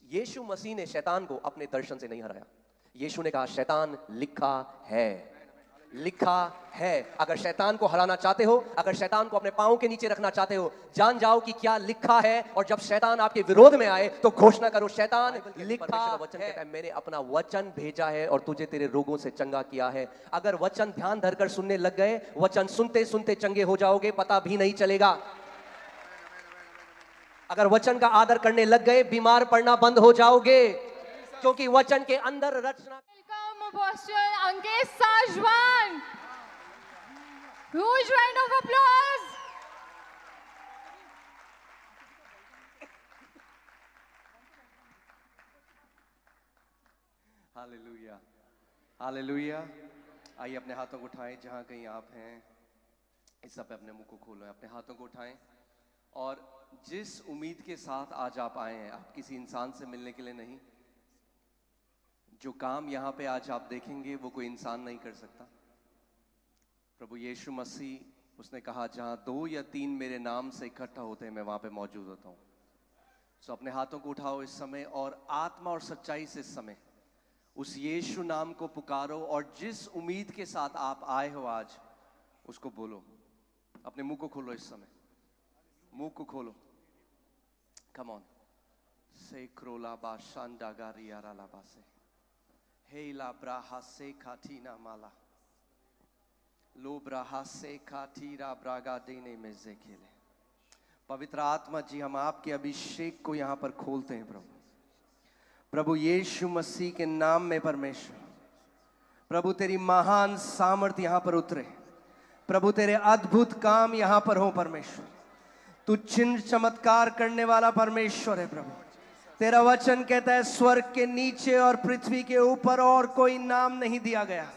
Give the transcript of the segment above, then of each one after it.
यीशु मसीह ने शैतान को अपने दर्शन से नहीं हराया। यीशु ने कहा शैतान लिखा है, लिखा है। अगर शैतान को हराना चाहते हो, अगर शैतान को अपने पांव के नीचे रखना चाहते हो, जान जाओ कि क्या लिखा है। और जब शैतान आपके विरोध में आए तो घोषणा करो शैतान लिखा है। वचन कहता है मैंने अपना वचन भेजा है और तुझे तेरे रोगों से चंगा किया है। अगर वचन ध्यान धरकर सुनने लग गए, वचन सुनते सुनते चंगे हो जाओगे, पता भी नहीं चलेगा। अगर वचन का आदर करने लग गए, बीमार पड़ना बंद हो जाओगे, क्योंकि वचन के अंदर रचना। Welcome Apostle Ankesh Sajwan. Huge round of applause. Hallelujah, hallelujah. आइए अपने हाथों को उठाएं जहां कहीं आप हैं। इस सब पे अपने मुंह को खोलो, अपने हाथों को उठाएं। और जिस उम्मीद के साथ आज आप आए हैं, आप किसी इंसान से मिलने के लिए नहीं। जो काम यहाँ पे आज आप देखेंगे वो कोई इंसान नहीं कर सकता। प्रभु यीशु मसीह, उसने कहा जहाँ 2 या 3 मेरे नाम से इकट्ठा होते हैं, मैं वहाँ पे मौजूद होता हूँ। सो अपने हाथों को उठाओ इस समय और आत्मा और सच्चाई से इस समय उस यीशु नाम को पुकारो। और जिस उम्मीद के साथ आप आए हो आज, उसको बोलो। अपने मुंह को खोलो इस समय, मुंह को खोलो। कम ऑन से क्रोला बा शांडा रियारा लाबा से हेला ब्राहा से खाटीना माला लो ब्राहा से खाटीरा ब्रागा देने में जेखेले। पवित्र आत्मा जी, हम आपके अभिषेक को यहाँ पर खोलते हैं प्रभु। प्रभु यीशु मसीह के नाम में परमेश्वर, प्रभु तेरी महान सामर्थ यहाँ पर उतरे। प्रभु तेरे अद्भुत काम यहाँ पर हो परमेश्वर। तू चिन्ह चमत्कार करने वाला परमेश्वर है प्रभु। तेरा वचन कहता है स्वर्ग के नीचे और पृथ्वी के ऊपर और कोई नाम नहीं दिया गया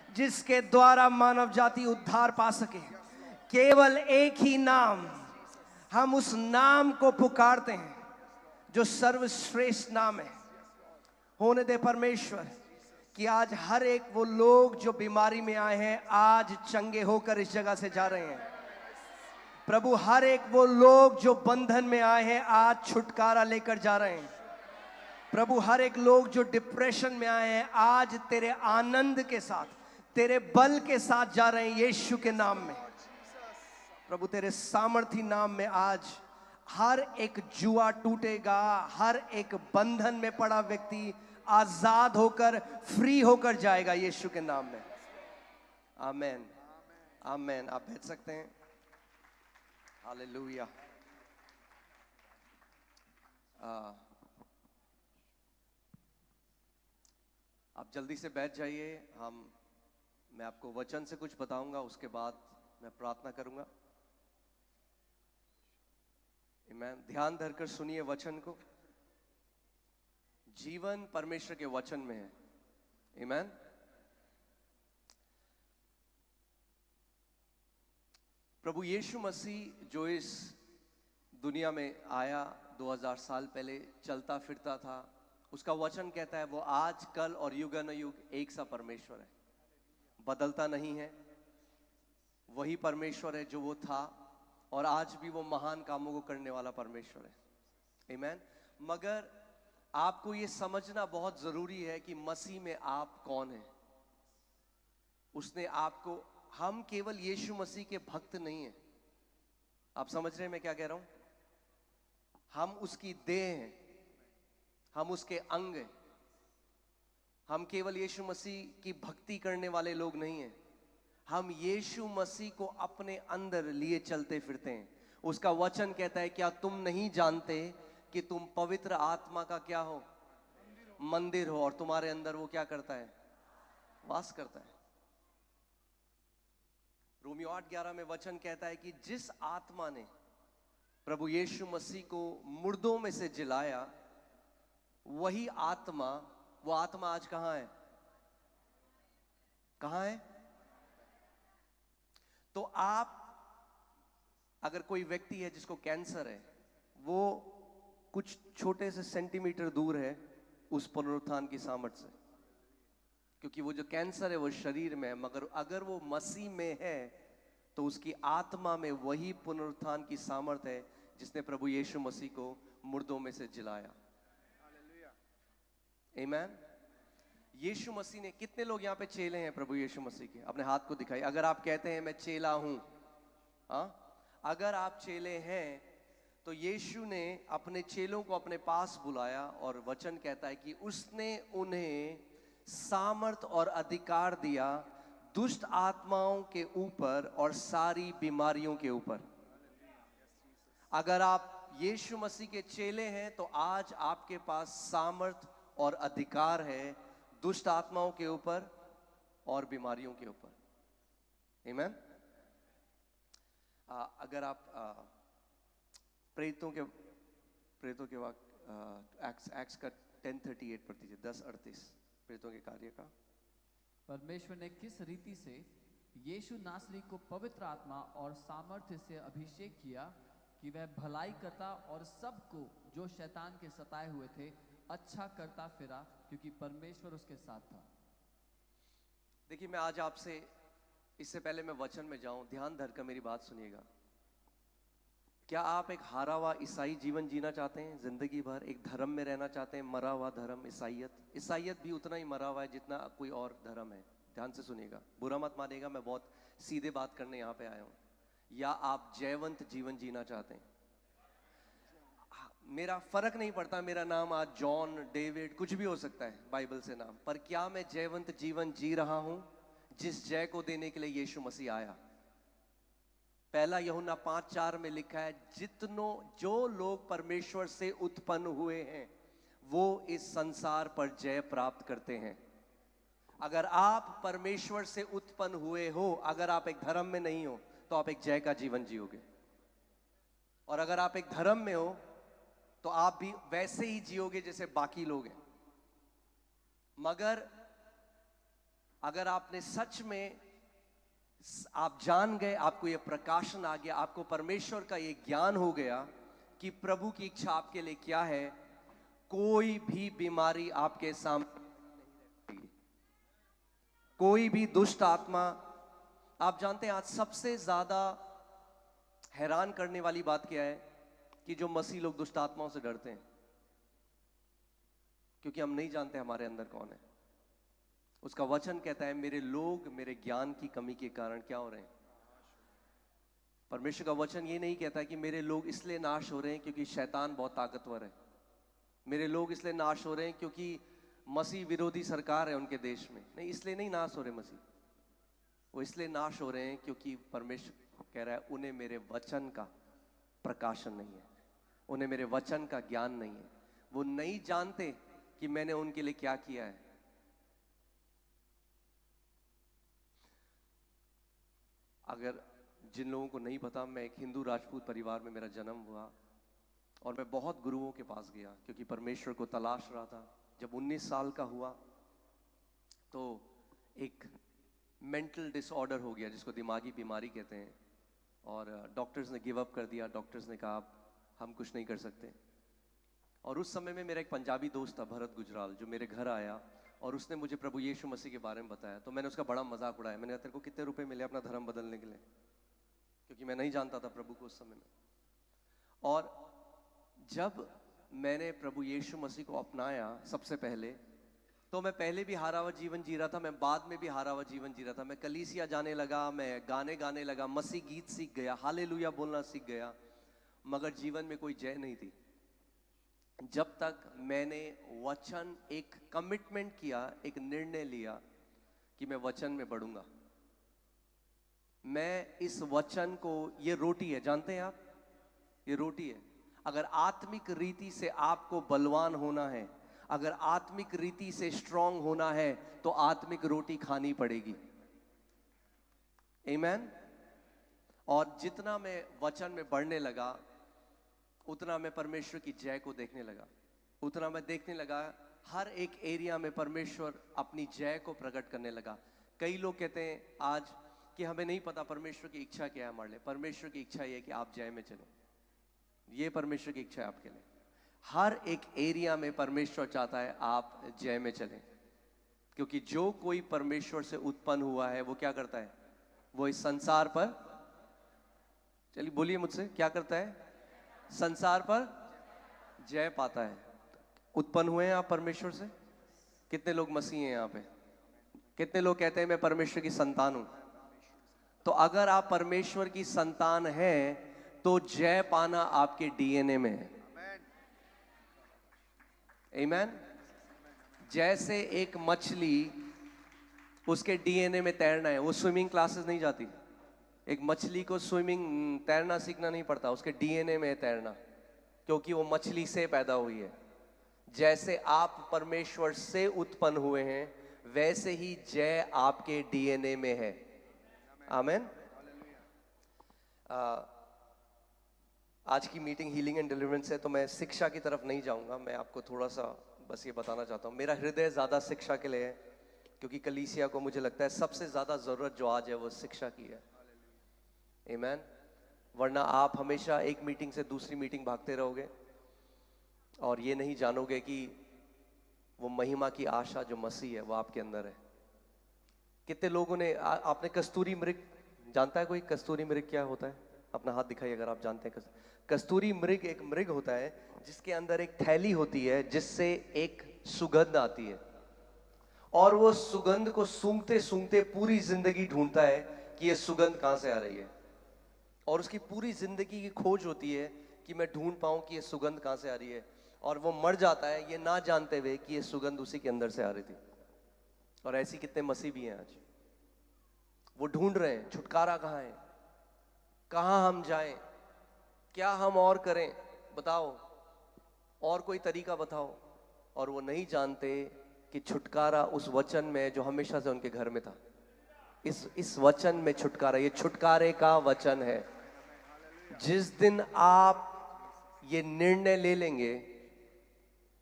जिसके द्वारा मानव जाति उद्धार पा सके। केवल एक ही नाम, हम उस नाम को पुकारते हैं जो सर्वश्रेष्ठ नाम है। होने दे परमेश्वर कि आज हर एक वो लोग जो बीमारी में आए हैं आज चंगे होकर इस जगह से जा रहे हैं। प्रभु हर एक वो लोग जो बंधन में आए हैं आज छुटकारा लेकर जा रहे हैं। प्रभु हर एक लोग जो डिप्रेशन में आए हैं आज तेरे आनंद के साथ, तेरे बल के साथ जा रहे हैं यीशु के नाम में। प्रभु तेरे सामर्थी नाम में आज हर एक जुआ टूटेगा, हर एक बंधन में पड़ा व्यक्ति आजाद होकर, फ्री होकर जाएगा यीशु के नाम में। आमेन, आमेन। आप बैठ सकते हैं। हालेलुया। आप जल्दी से बैठ जाइए। मैं आपको वचन से कुछ बताऊंगा, उसके बाद मैं प्रार्थना करूंगा। आमीन। ध्यान धरकर सुनिए वचन को। जीवन परमेश्वर के वचन में है। आमीन। प्रभु यीशु मसीह जो इस दुनिया में आया 2000 साल पहले, चलता फिरता था, उसका वचन कहता है वो आज, कल और युगानुयुग एक सा परमेश्वर है, बदलता नहीं है। वही परमेश्वर है जो वो था और आज भी वो महान कामों को करने वाला परमेश्वर है। आमीन। मगर आपको ये समझना बहुत जरूरी है कि मसीह में आप कौन हैं। उसने आपको, हम केवल यीशु मसीह के भक्त नहीं हैं। आप समझ रहे हैं मैं क्या कह रहा हूं? हम उसकी देह हैं, हम उसके अंग हैं। हम केवल यीशु मसीह की भक्ति करने वाले लोग नहीं हैं। हम यीशु मसीह को अपने अंदर लिए चलते फिरते हैं। उसका वचन कहता है क्या तुम नहीं जानते कि तुम पवित्र आत्मा का क्या हो? मंदिर हो, और तुम्हारे अंदर वो क्या करता है? वास करता है। रोमियो 8:11 में वचन कहता है कि जिस आत्मा ने प्रभु यीशु मसीह को मुर्दों में से जिलाया, वही आत्मा, वो आत्मा आज कहां है? कहां है? तो आप, अगर कोई व्यक्ति है जिसको कैंसर है, वो कुछ छोटे से सेंटीमीटर दूर है उस पुनरुत्थान की सामर्थ्य से, क्योंकि वो जो कैंसर है वो शरीर में है। मगर अगर वो मसीह में है तो उसकी आत्मा में वही पुनरुत्थान की सामर्थ्य है जिसने प्रभु यीशु मसीह को मुर्दों में से जिलाया। आमेन। यीशु मसीह ने, कितने लोग यहाँ पे चेले हैं प्रभु यीशु मसीह के? अपने हाथ को दिखाइए अगर आप कहते हैं मैं चेला हूं। हाँ, अगर आप चेले हैं तो यीशु ने अपने चेलों को अपने पास बुलाया और वचन कहता है कि उसने उन्हें सामर्थ और अधिकार दिया दुष्ट आत्माओं के ऊपर और सारी बीमारियों के ऊपर। अगर आप यीशु मसीह के चेले हैं तो आज आपके पास सामर्थ और अधिकार है दुष्ट आत्माओं के ऊपर और बीमारियों के ऊपर। आमेन। अगर आप प्रेरितों के वाक्य एक्ट्स का 10:38 पढ़ दीजिए, 10:38 प्रेरितों के कार्य का। परमेश्वर ने किस रीति से यीशु नासरी को पवित्र आत्मा और सामर्थ्य से अभिषेक किया कि वह भलाई करता और सबको जो शैतान के सताए हुए थे अच्छा करता फिरा, क्योंकि परमेश्वर उसके साथ था। देखिए, मैं आज आपसे, इससे पहले मैं वचन में जाऊं, ध्यान धरकर मेरी बात सुनिएगा। क्या आप एक हारा हुआ ईसाई जीवन जीना चाहते हैं? जिंदगी भर एक धर्म में रहना चाहते हैं, मरा हुआ धर्म, ईसाइयत भी उतना ही मरा हुआ है जितना कोई और धर्म है। ध्यान से सुनिएगा, बुरा मत मानिएगा, मैं बहुत सीधे बात करने यहाँ पे आया हूँ। या आप जयवंत जीवन जीना चाहते हैं? मेरा फर्क नहीं पड़ता, मेरा नाम आज जॉन, डेविड, कुछ भी हो सकता है बाइबल से नाम, पर क्या मैं जयवंत जीवन जी रहा हूं जिस जय को देने के लिए यीशु मसीह आया? पहला यूहन्ना 5:4 में लिखा है, जो लोग परमेश्वर से उत्पन्न हुए हैं वो इस संसार पर जय प्राप्त करते हैं। अगर आप परमेश्वर से उत्पन्न हुए हो, अगर आप एक धर्म में नहीं हो तो आप एक जय का जीवन जियोगे, और अगर आप एक धर्म में हो तो आप भी वैसे ही जियोगे जैसे बाकी लोग हैं। मगर अगर आपने सच में, आप जान गए, आपको यह प्रकाशन आ गया, आपको परमेश्वर का यह ज्ञान हो गया कि प्रभु की इच्छा आपके लिए क्या है, कोई भी बीमारी आपके सामने नहीं रहती, कोई भी दुष्ट आत्मा। आप जानते हैं आज सबसे ज्यादा हैरान करने वाली बात क्या है? कि जो मसीह लोग दुष्ट आत्माओं से डरते हैं, क्योंकि हम नहीं जानते हमारे अंदर कौन है। उसका वचन कहता है मेरे लोग मेरे ज्ञान की कमी के कारण क्या हो रहे हैं? परमेश्वर का वचन ये नहीं कहता कि मेरे लोग इसलिए नाश हो रहे हैं क्योंकि शैतान बहुत ताकतवर है। मेरे लोग इसलिए नाश हो रहे हैं क्योंकि मसीह विरोधी सरकार है उनके देश में। नहीं, इसलिए नहीं नाश हो रहे मसीह, वो इसलिए नाश हो रहे हैं क्योंकि परमेश्वर कह रहा है उन्हें मेरे वचन का प्रकाशन नहीं है, उन्हें मेरे वचन का ज्ञान नहीं है, वो नहीं जानते कि मैंने उनके लिए क्या किया है। अगर जिन लोगों को नहीं पता, मैं एक हिंदू राजपूत परिवार में मेरा जन्म हुआ और मैं बहुत गुरुओं के पास गया क्योंकि परमेश्वर को तलाश रहा था। जब 19 साल का हुआ तो एक मेंटल डिसऑर्डर हो गया जिसको दिमागी बीमारी कहते हैं, और डॉक्टर्स ने गिव अप कर दिया। डॉक्टर्स ने कहा अब हम कुछ नहीं कर सकते। और उस समय में मेरा एक पंजाबी दोस्त था भरत गुजराल, जो मेरे घर आया और उसने मुझे प्रभु यीशु मसीह के बारे में बताया। तो मैंने उसका बड़ा मजाक उड़ाया। मैंने कहा तेरे को कितने रुपए मिले अपना धर्म बदलने के लिए? क्योंकि मैं नहीं जानता था प्रभु को उस समय में। और जब मैंने प्रभु यीशु मसीह को अपनाया सबसे पहले, तो मैं पहले भी हारा हुआ जीवन जी रहा था, मैं बाद में भी हारा हुआ जीवन जी रहा था। मैं कलीसिया जाने लगा, मैं गाने गाने लगा, मसीह गीत सीख गया, हालेलुया बोलना सीख गया, मगर जीवन में कोई जय नहीं थी। जब तक मैंने वचन, एक कमिटमेंट किया, एक निर्णय लिया कि मैं वचन में बढ़ूंगा। मैं इस वचन को, ये रोटी है, जानते हैं आप, ये रोटी है। अगर आत्मिक रीति से आपको बलवान होना है, अगर आत्मिक रीति से स्ट्रांग होना है, तो आत्मिक रोटी खानी पड़ेगी। आमेन। और जितना मैं वचन में बढ़ने लगा, उतना मैं परमेश्वर की जय को देखने लगा, उतना मैं देखने लगा हर एक एरिया में परमेश्वर अपनी जय को प्रकट करने लगा। कई लोग कहते हैं आज कि हमें नहीं पता परमेश्वर की इच्छा क्या है हमारे लिए। परमेश्वर की इच्छा ये है कि आप जय में चलें, ये परमेश्वर की इच्छा है आपके लिए। हर एक एरिया में परमेश्वर चाहता है आप जय में चलें, क्योंकि जो कोई परमेश्वर से उत्पन्न हुआ है वो क्या करता है? वो इस संसार पर, चलिए बोलिए मुझसे, क्या करता है? संसार पर जय पाता है। उत्पन्न हुए हैं आप परमेश्वर से, कितने लोग मसीह हैं यहाँ पे? कितने लोग कहते हैं मैं परमेश्वर की संतान हूं? तो अगर आप परमेश्वर की संतान हैं तो जय पाना आपके डीएनए में है। आमीन। जैसे एक मछली, उसके डीएनए में तैरना है, वो स्विमिंग क्लासेस नहीं जाती। एक मछली को स्विमिंग तैरना सीखना नहीं पड़ता, उसके डीएनए में है तैरना, क्योंकि वो मछली से पैदा हुई है। जैसे आप परमेश्वर से उत्पन्न हुए हैं, वैसे ही जय आपके डीएनए में है। आमीन। आज की मीटिंग हीलिंग एंड डिलीवरेंस है, तो मैं शिक्षा की तरफ नहीं जाऊंगा। मैं आपको थोड़ा सा बस ये बताना चाहता हूँ, मेरा हृदय ज़्यादा शिक्षा के लिए है, क्योंकि कलीसिया को मुझे लगता है सबसे ज़्यादा ज़रूरत जो आज है वो शिक्षा की है। आमीन। वरना आप हमेशा एक मीटिंग से दूसरी मीटिंग भागते रहोगे और ये नहीं जानोगे कि वो महिमा की आशा जो मसीह है वो आपके अंदर है। कितने लोगों ने आपने कस्तूरी मृग जानता है? कोई कस्तूरी मृग क्या होता है? अपना हाथ दिखाइए अगर आप जानते हैं। कस्तूरी मृग एक मृग होता है जिसके अंदर एक थैली होती है जिससे एक सुगंध आती है, और वो सुगंध को सूंघते सूंघते पूरी जिंदगी ढूंढता है कि ये सुगंध कहां से आ रही है, और उसकी पूरी जिंदगी की खोज होती है कि मैं ढूंढ पाऊं कि ये सुगंध कहां से आ रही है, और वो मर जाता है ये ना जानते हुए कि ये सुगंध उसी के अंदर से आ रही थी। और ऐसी कितने मसीह भी हैं आज, वो ढूंढ रहे हैं छुटकारा कहां है, कहां हम जाएं, क्या हम और करें, बताओ, और कोई तरीका बताओ। और वो नहीं जानते कि छुटकारा उस वचन में जो हमेशा से उनके घर में था। इस वचन में छुटकारा, ये छुटकारे का वचन है। जिस दिन आप ये निर्णय ले लेंगे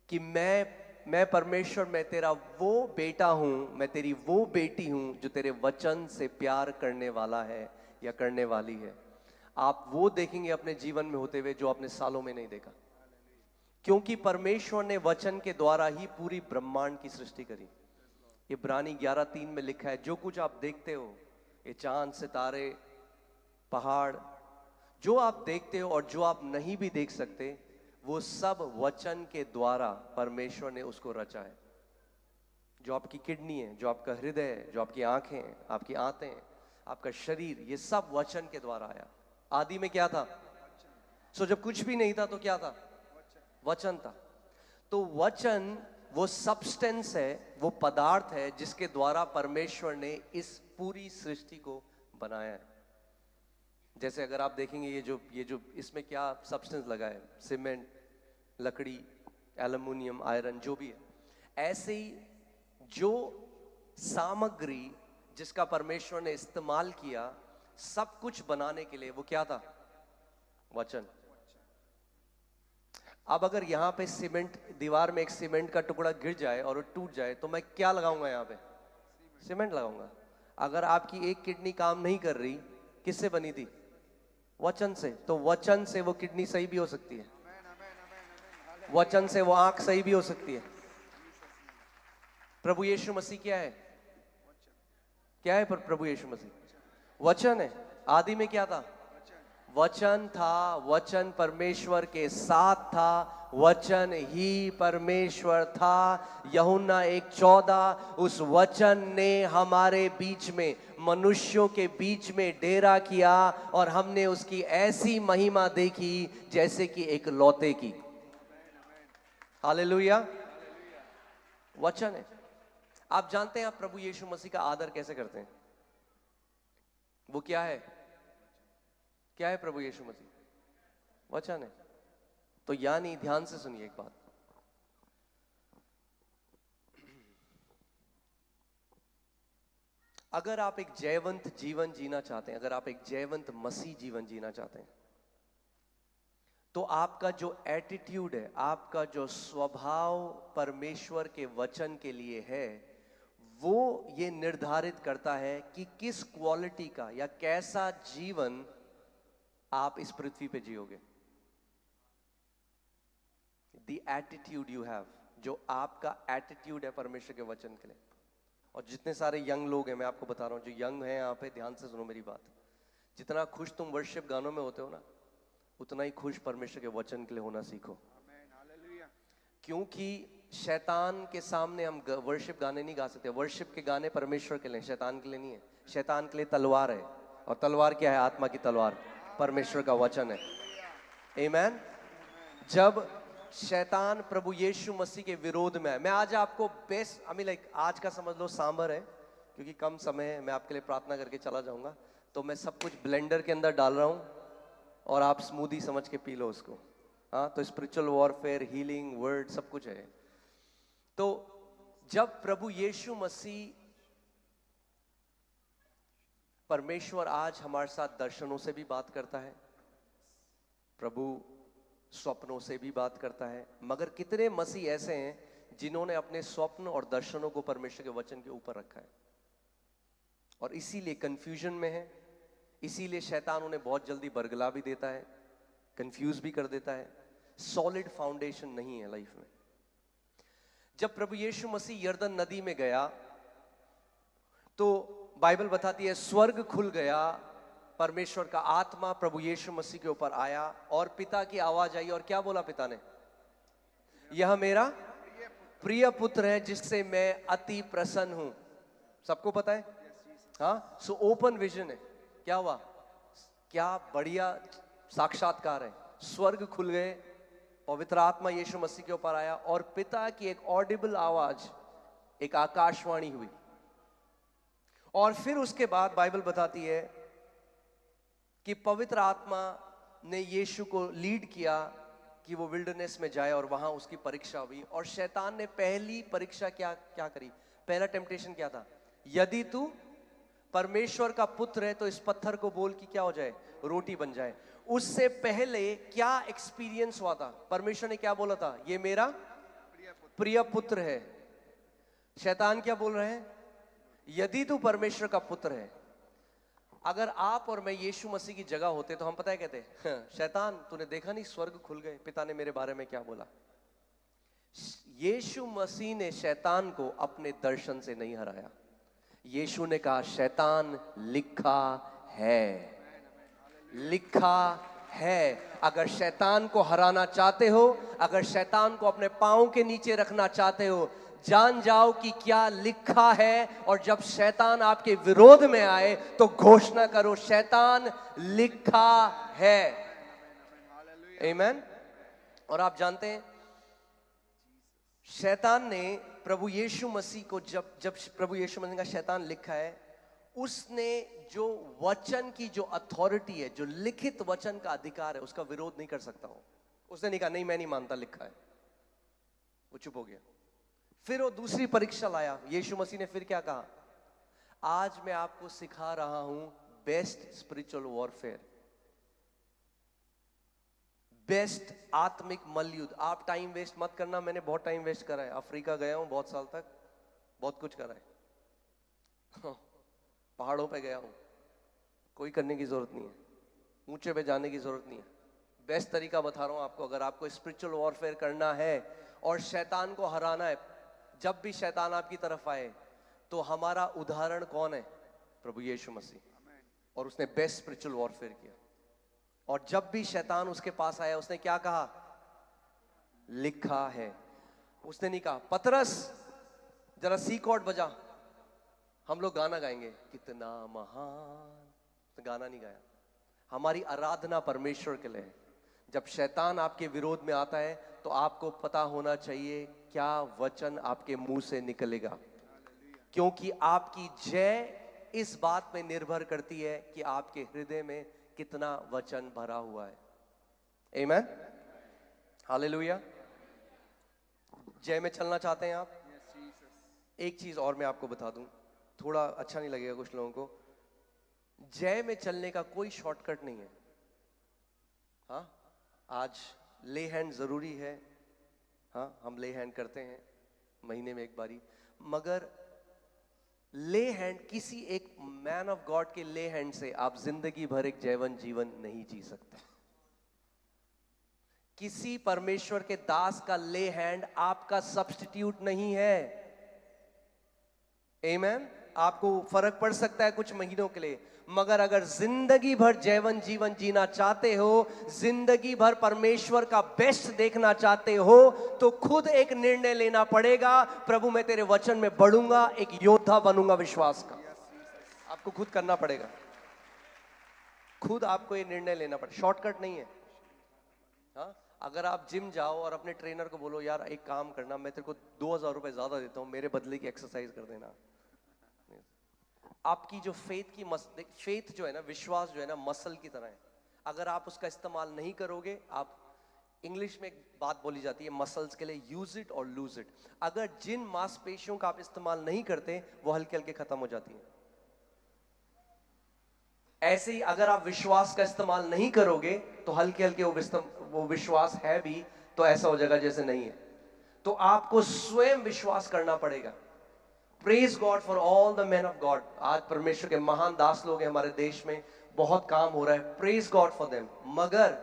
कि मैं परमेश्वर, मैं तेरा वो बेटा हूं, मैं तेरी वो बेटी हूं जो तेरे वचन से प्यार करने वाला है या करने वाली है, आप वो देखेंगे अपने जीवन में होते हुए जो आपने सालों में नहीं देखा। क्योंकि परमेश्वर ने वचन के द्वारा ही पूरी ब्रह्मांड की सृष्टि करी। इब्रानी 11:3 में लिखा है, जो कुछ आप देखते हो, ये चांद, सितारे, पहाड़, जो आप देखते हो और जो आप नहीं भी देख सकते, वो सब वचन के द्वारा परमेश्वर ने उसको रचा है। जो आपकी किडनी है, जो आपका हृदय है, जो आपकी आंखें हैं, आपकी आंतें, आपका शरीर, ये सब वचन के द्वारा आया। आदि में क्या था? जब कुछ भी नहीं था तो क्या था? वचन था। तो वचन वो सब्सटेंस है, वो पदार्थ है जिसके द्वारा परमेश्वर ने इस पूरी सृष्टि को बनाया है। जैसे अगर आप देखेंगे ये जो इसमें क्या सब्सटेंस लगा है, सीमेंट, लकड़ी, एल्युमिनियम, आयरन, जो भी है, ऐसे ही जो सामग्री जिसका परमेश्वर ने इस्तेमाल किया सब कुछ बनाने के लिए, वो क्या था? वचन। अब अगर यहां पे सीमेंट, दीवार में एक सीमेंट का टुकड़ा गिर जाए और वो टूट जाए तो मैं क्या लगाऊंगा? यहां पे सीमेंट लगाऊंगा। अगर आपकी एक किडनी काम नहीं कर रही, किससे बनी थी? वचन से। तो वचन से वो किडनी सही भी हो सकती है, वचन से वो आंख सही भी हो सकती है। प्रभु यीशु मसीह क्या है? क्या है प्रभु यीशु मसीह? वचन है। आदि में क्या था? वचन था, वचन परमेश्वर के साथ था, वचन ही परमेश्वर था। यूहन्ना 1:14, उस वचन ने हमारे बीच में, मनुष्यों के बीच में डेरा किया और हमने उसकी ऐसी महिमा देखी जैसे कि एक लौते की। हालेलुया। वचन है। आप जानते हैं आप प्रभु यीशु मसीह का आदर कैसे करते हैं? वो क्या है? क्या है प्रभु यीशु मसीह? वचन है। तो यानी ध्यान से सुनिए एक बात, अगर आप एक जयवंत जीवन जीना चाहते हैं, अगर आप एक जयवंत मसीह जीवन जीना चाहते हैं, तो आपका जो एटीट्यूड है, आपका जो स्वभाव परमेश्वर के वचन के लिए है, वो ये निर्धारित करता है कि किस क्वालिटी का या कैसा जीवन आप इस पृथ्वी पे जियोगे। The attitude you have, जो आपका एटीट्यूड है परमेश्वर के वचन के लिए। और जितने सारे यंग लोग हैं, मैं आपको बता रहा हूं, जो यंग हैं यहाँ पे, ध्यान से सुनो मेरी बात। जितना खुश तुम वर्शिप गानों में होते हो ना, उतना ही खुश परमेश्वर के वचन के लिए होना सीखो। क्योंकि शैतान के सामने हम वर्शिप गाने नहीं गा सकते। वर्शिप के गाने परमेश्वर के लिए, शैतान के लिए नहीं है। शैतान के लिए तलवार है, और तलवार क्या है? आत्मा की तलवार, परमेश्वर का वचन है। आमीन। जब शैतान प्रभु यीशु मसीह के विरोध में है, मैं आज आपको बेस्ट लाइक आज का समझ लो सांबर है, क्योंकि कम समय है, मैं आपके लिए प्रार्थना करके चला जाऊंगा, तो मैं सब कुछ ब्लेंडर के अंदर डाल रहा हूं और आप स्मूदी समझ के पी लो उसको। हाँ, तो स्पिरिचुअल वॉरफेयर, हीलिंग, वर्ड, सब कुछ है। तो जब प्रभु यीशु मसीह, परमेश्वर आज हमारे साथ दर्शनों से भी बात करता है, प्रभु स्वप्नों से भी बात करता है, मगर कितने मसीह ऐसे हैं जिन्होंने अपने स्वप्न और दर्शनों को परमेश्वर के वचन के ऊपर रखा है, और इसीलिए कंफ्यूजन में है। इसीलिए शैतान उन्हें बहुत जल्दी बरगला भी देता है, कंफ्यूज भी कर देता है। सॉलिड फाउंडेशन नहीं है लाइफ में। जब प्रभु यीशु मसीह यरदन नदी में गया तो बाइबल बताती है स्वर्ग खुल गया, परमेश्वर का आत्मा प्रभु यीशु मसीह के ऊपर आया, और पिता की आवाज आई, और क्या बोला पिता ने? यह मेरा प्रिय पुत्र है जिससे मैं अति प्रसन्न हूं। सबको पता है? हाँ, सो ओपन विजन है। क्या हुआ? क्या बढ़िया साक्षात्कार है। स्वर्ग खुल गए, पवित्र आत्मा यीशु मसीह के ऊपर आया, और पिता की एक ऑडिबल आवाज, एक आकाशवाणी हुई। और फिर उसके बाद बाइबल बताती है कि पवित्र आत्मा ने यीशु को लीड किया कि वो विल्डरनेस में जाए, और वहां उसकी परीक्षा हुई। और शैतान ने पहली परीक्षा क्या करी? पहला टेम्पटेशन क्या था? यदि तू परमेश्वर का पुत्र है तो इस पत्थर को बोल कि क्या हो जाए? रोटी बन जाए। उससे पहले क्या एक्सपीरियंस हुआ था? परमेश्वर ने क्या बोला था? ये मेरा प्रिय पुत्र है। शैतान क्या बोल रहे हैं? यदि तू परमेश्वर का पुत्र है। अगर आप और मैं यीशु मसीह की जगह होते तो हम पता है कहते, शैतान तूने देखा नहीं स्वर्ग खुल गए, पिता ने मेरे बारे में क्या बोला। यीशु मसीह ने शैतान को अपने दर्शन से नहीं हराया। यीशु ने कहा शैतान लिखा है, लिखा है। अगर शैतान को हराना चाहते हो, अगर शैतान को अपने पांव के नीचे रखना चाहते हो, जान जाओ कि क्या लिखा है। और जब शैतान आपके विरोध में आए तो घोषणा करो शैतान लिखा है। आमीन। और आप जानते हैं शैतान ने प्रभु यीशु मसीह को जब प्रभु यीशु मसीह का शैतान लिखा है, उसने जो वचन की जो अथॉरिटी है, जो लिखित वचन का अधिकार है, उसका विरोध नहीं कर सकता हो। उसने नहीं कहा नहीं मैं नहीं मानता, लिखा है। वो चुप हो गया। फिर वो दूसरी परीक्षा लाया। यीशु मसीह ने फिर क्या कहा? आज मैं आपको सिखा रहा हूं बेस्ट स्पिरिचुअल वॉरफेयर, बेस्ट आत्मिक मलयुद्ध। आप टाइम वेस्ट मत करना। मैंने बहुत टाइम वेस्ट करा है। अफ्रीका गया हूं बहुत साल तक, बहुत कुछ करा है। पहाड़ों पे गया हूं, कोई करने की जरूरत नहीं है, ऊंचे पे जाने की जरूरत नहीं है। बेस्ट तरीका बता रहा हूं आपको। अगर आपको स्पिरिचुअल वॉरफेयर करना है और शैतान को हराना है, जब भी शैतान आपकी तरफ आए तो हमारा उदाहरण कौन है? प्रभु यीशु मसीह। और उसने बेस्ट स्पिरिचुअल वॉरफेयर किया। और जब भी शैतान उसके पास आया, उसने क्या कहा? लिखा है। उसने नहीं कहा पतरस जरा सी कॉर्ड बजा, हम लोग गाना गाएंगे कितना महान, तो गाना नहीं गाया। हमारी आराधना परमेश्वर के लिए है। जब शैतान आपके विरोध में आता है तो आपको पता होना चाहिए क्या वचन आपके मुंह से निकलेगा, क्योंकि आपकी जय इस बात में निर्भर करती है कि आपके हृदय में कितना वचन भरा हुआ है। आमीन, हालेलुया। जय में चलना चाहते हैं आप? एक चीज और मैं आपको बता दूं, थोड़ा अच्छा नहीं लगेगा कुछ लोगों को। जय में चलने का कोई शॉर्टकट नहीं है। हाँ, आज ले हैंड जरूरी है। हाँ, हम ले हैंड करते हैं महीने में एक बारी, मगर ले हैंड किसी एक मैन ऑफ गॉड के ले हैंड से आप जिंदगी भर एक जयवन जीवन नहीं जी सकते। किसी परमेश्वर के दास का ले हैंड आपका सब्स्टिट्यूट नहीं है। आमीन। आपको फर्क पड़ सकता है कुछ महीनों के लिए, मगर अगर जिंदगी भर जैवन जीवन जीना चाहते हो, जिंदगी भर परमेश्वर का बेस्ट देखना चाहते हो, तो खुद एक निर्णय लेना पड़ेगा, प्रभु मैं तेरे वचन में बढ़ूंगा, एक योद्धा बनूंगा विश्वास का। आपको खुद करना पड़ेगा, खुद आपको ये निर्णय लेना पड़ेगा, शॉर्टकट नहीं है। हाँ, अगर आप जिम जाओ और अपने ट्रेनर को बोलो यार एक काम करना, मैं तेरे को 2000 रुपए ज्यादा देता हूं, मेरे बदले की एक्सरसाइज कर देना। आपकी जो फेथ जो है ना, विश्वास जो है ना, मसल की तरह है। अगर आप उसका इस्तेमाल नहीं करोगे, आप, इंग्लिश में एक बात बोली जाती है मसल्स के लिए, यूज इट और लूज इट। अगर जिन मांसपेशियों का आप इस्तेमाल नहीं करते, वो हल्के हल्के खत्म हो जाती हैं। ऐसे ही अगर आप विश्वास का इस्तेमाल नहीं करोगे, तो हल्के हल्के वो विश्वास है भी तो ऐसा हो जाएगा जैसे नहीं है। तो आपको स्वयं विश्वास करना पड़ेगा। Praise God for all the man of God. आज परमेश्वर के महान दास लोग हैं हमारे देश में, बहुत काम हो रहा है, प्रेज गॉड फॉर देम। मगर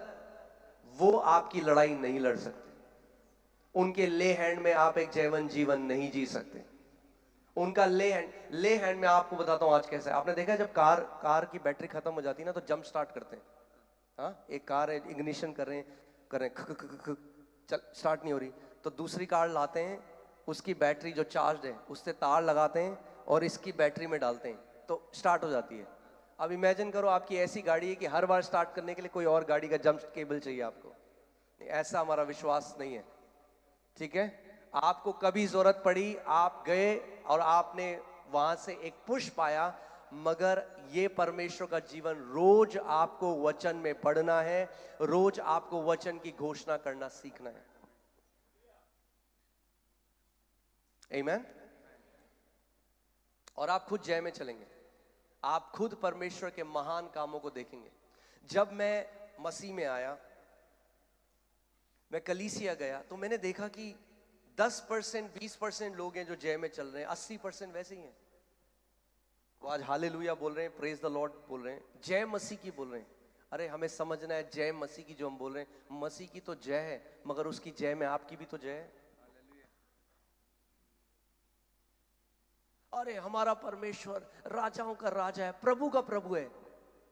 वो आपकी लड़ाई नहीं लड़ सकते, उनके ले हैंड में आप एक जैवन जीवन नहीं जी सकते। उनका ले हैंड में, आपको बताता हूं आज कैसे। आपने देखा जब कार की बैटरी खत्म हो जाती है ना, तो जंप स्टार्ट करते हैं। हाँ, एक कार है, इग्निशन कर रहे हैं, चल स्टार्ट नहीं हो रही, तो दूसरी कार लाते हैं, उसकी बैटरी जो चार्ज है उससे तार लगाते हैं और इसकी बैटरी में डालते हैं, तो स्टार्ट हो जाती है। अब इमेजिन करो आपकी ऐसी गाड़ी है कि हर बार स्टार्ट करने के लिए कोई और गाड़ी का जंप केबल चाहिए आपको। ऐसा हमारा विश्वास नहीं है, ठीक है। आपको कभी जरूरत पड़ी, आप गए और आपने वहां से एक पुश पाया, मगर ये परमेश्वर का जीवन रोज आपको वचन में पढ़ना है, रोज आपको वचन की घोषणा करना सीखना है। आमीन। और आप खुद जय में चलेंगे, आप खुद परमेश्वर के महान कामों को देखेंगे। जब मैं मसीह में आया, मैं कलीसिया गया, तो मैंने देखा कि 10% 20% लोग हैं जो जय में चल रहे हैं, 80% वैसे ही हैं। वो आज हालेलुया बोल रहे हैं, प्रेज द लॉर्ड बोल रहे हैं, जय मसीह की बोल रहे हैं। अरे हमें समझना है, जय मसीह की जो हम बोल रहे हैं, मसीह की तो जय है, मगर उसकी जय में आपकी भी तो जय है। अरे हमारा परमेश्वर राजाओं का राजा है, प्रभु का प्रभु है।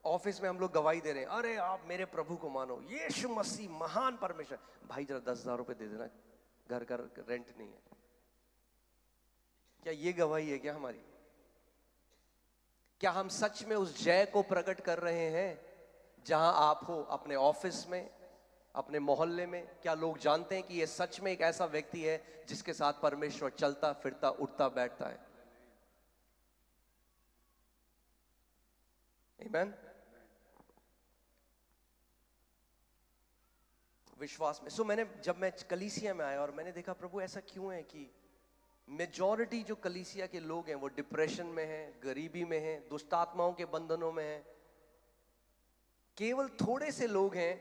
ऑफिस में हम लोग गवाही दे रहे हैं, अरे आप मेरे प्रभु को मानो, यीशु मसीह महान परमेश्वर। भाई जरा 10,000 रुपए दे देना, घर का रेंट नहीं है। क्या ये गवाही है क्या हमारी? क्या हम सच में उस जय को प्रकट कर रहे हैं जहां आप हो, अपने ऑफिस में, अपने मोहल्ले में? क्या लोग जानते हैं कि ये सच में एक ऐसा व्यक्ति है जिसके साथ परमेश्वर चलता फिरता उठता बैठता है? आमीन। विश्वास में। जब मैं कलीसिया में आया और मैंने देखा प्रभु ऐसा क्यों है कि मेजॉरिटी जो कलीसिया के लोग हैं वो डिप्रेशन में हैं, गरीबी में हैं, दुष्ट आत्माओं के बंधनों में हैं। केवल थोड़े से लोग हैं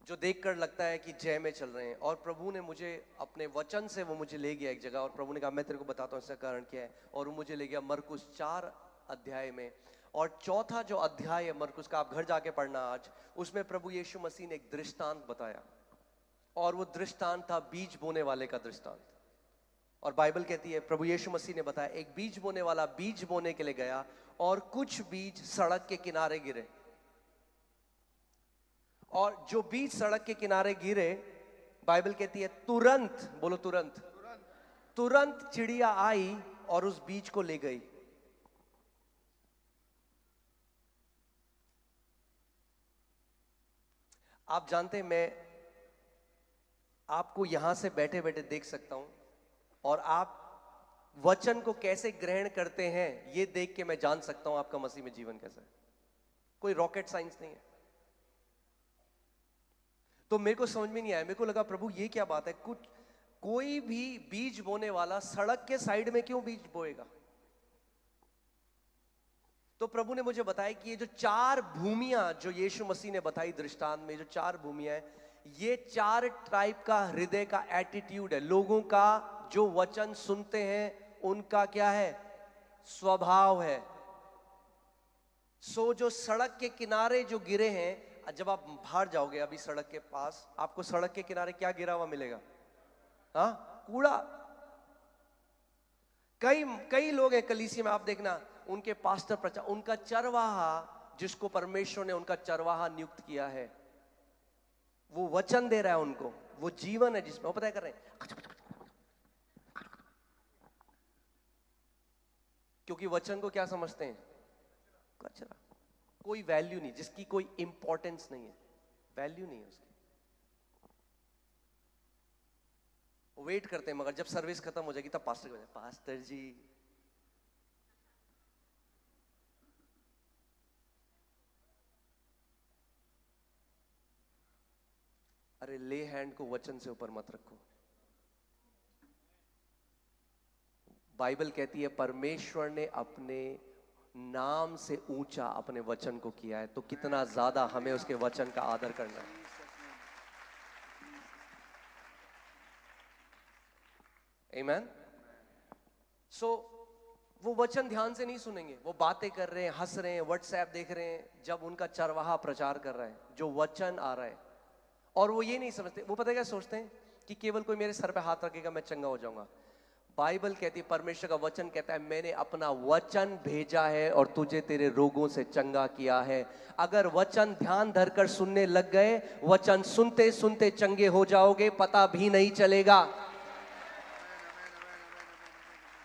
जो देखकर लगता है कि जय में चल रहे हैं। और प्रभु ने मुझे अपने वचन से वो मुझे ले गया एक जगह, और प्रभु ने कहा मैं तेरे को बताता हूँ इसका कारण क्या है। और वो मुझे ले गया मरकुस 4 अध्याय में, और चौथा जो अध्याय है मरकुस का, आप घर जाके पढ़ना आज, उसमें प्रभु यीशु मसीह ने एक दृष्टांत बताया, और वो दृष्टांत था बीज बोने वाले का दृष्टांत। और बाइबल कहती है, प्रभु यीशु मसीह ने बताया, एक बीज बोने वाला बीज बोने के लिए गया, और कुछ बीज सड़क के किनारे गिरे, और जो बीज सड़क के किनारे गिरे, बाइबल कहती है तुरंत, बोलो तुरंत चिड़िया आई और उस बीज को ले गई। आप जानते हैं, मैं आपको यहां से बैठे बैठे देख सकता हूं, और आप वचन को कैसे ग्रहण करते हैं ये देख के मैं जान सकता हूं आपका मसीह में जीवन कैसा है। कोई रॉकेट साइंस नहीं है। तो मेरे को समझ में नहीं आया, मेरे को लगा प्रभु ये क्या बात है, कोई भी बीज बोने वाला सड़क के साइड में क्यों बीज बोएगा? तो प्रभु ने मुझे बताया कि ये जो 4 भूमियां जो यीशु मसीह ने बताई दृष्टांत में, जो 4 भूमियां हैं, ये 4 टाइप का हृदय का एटीट्यूड है लोगों का, जो वचन सुनते हैं उनका क्या है, स्वभाव है। सो जो सड़क के किनारे जो गिरे हैं, जब आप बाहर जाओगे अभी सड़क के पास, आपको सड़क के किनारे क्या गिरा हुआ मिलेगा? हाँ, कूड़ा। कई कई लोग हैं कलीसिया में, आप देखना उनके पास्टर प्रचार, उनका चरवाहा, जिसको परमेश्वर ने उनका चरवाहा नियुक्त किया है, वो वचन दे रहा है उनको, वो जीवन है जिसमें वो पता है कर रहे हैं, क्योंकि वचन को क्या समझते हैं? कचरा, कोई वैल्यू नहीं, जिसकी कोई इंपॉर्टेंस नहीं है, वैल्यू नहीं है उसकी। वेट करते हैं, मगर जब सर्विस खत्म हो जाएगी तब पास्टर को, पास्टर जी अरे ले हैंड को वचन से ऊपर मत रखो। बाइबल कहती है परमेश्वर ने अपने नाम से ऊंचा अपने वचन को किया है, तो कितना ज्यादा हमें उसके वचन का आदर करना है। आमीन। सो वो वचन ध्यान से नहीं सुनेंगे, वो बातें कर रहे हैं, हंस रहे हैं, व्हाट्सएप देख रहे हैं, जब उनका चरवाहा प्रचार कर रहा है, जो वचन आ रहा है, और वो ये नहीं समझते, वो पता है क्या सोचते हैं कि केवल कोई मेरे सर पे हाथ रखेगा मैं चंगा हो जाऊंगा। बाइबल कहती है, परमेश्वर का वचन कहता है, मैंने अपना वचन भेजा है और तुझे तेरे रोगों से चंगा किया है। अगर वचन ध्यान धरकर सुनने लग गए, वचन सुनते सुनते चंगे हो जाओगे, पता भी नहीं चलेगा।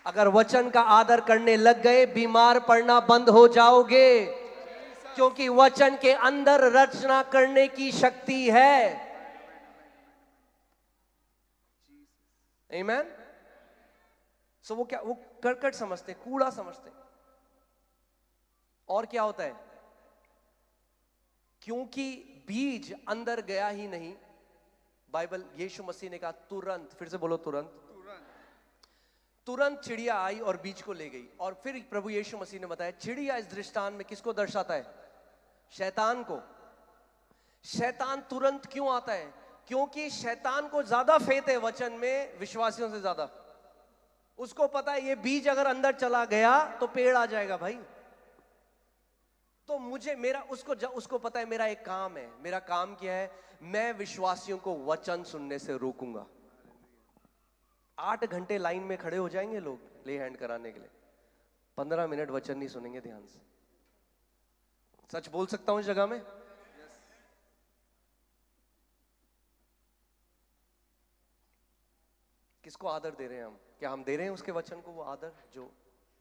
अगर वचन का आदर करने लग गए, बीमार पड़ना बंद हो जाओगे, क्योंकि वचन के अंदर रचना करने की शक्ति है। आमीन। सो वो क्या, वो करकट समझते, कूड़ा समझते। और क्या होता है, क्योंकि बीज अंदर गया ही नहीं। बाइबल, यीशु मसीह ने कहा तुरंत, फिर से बोलो तुरंत, तुरंत चिड़िया आई और बीज को ले गई। और फिर प्रभु यीशु मसीह ने बताया, चिड़िया इस दृष्टांत में किसको दर्शाता है? शैतान को। शैतान तुरंत क्यों आता है? क्योंकि शैतान को ज्यादा फेथ है वचन में विश्वासियों से ज्यादा। उसको पता है ये बीज अगर अंदर चला गया तो पेड़ आ जाएगा भाई। तो मुझे मेरा उसको पता है मेरा एक काम है। मेरा काम क्या है? मैं विश्वासियों को वचन सुनने से रोकूंगा। 8 घंटे लाइन में खड़े हो जाएंगे लोग ले हैंड कराने के लिए, 15 मिनट वचन नहीं सुनेंगे ध्यान से। सच बोल सकता हूं इस जगह में? किसको आदर दे रहे हैं हम? क्या हम दे रहे हैं उसके वचन को वो आदर जो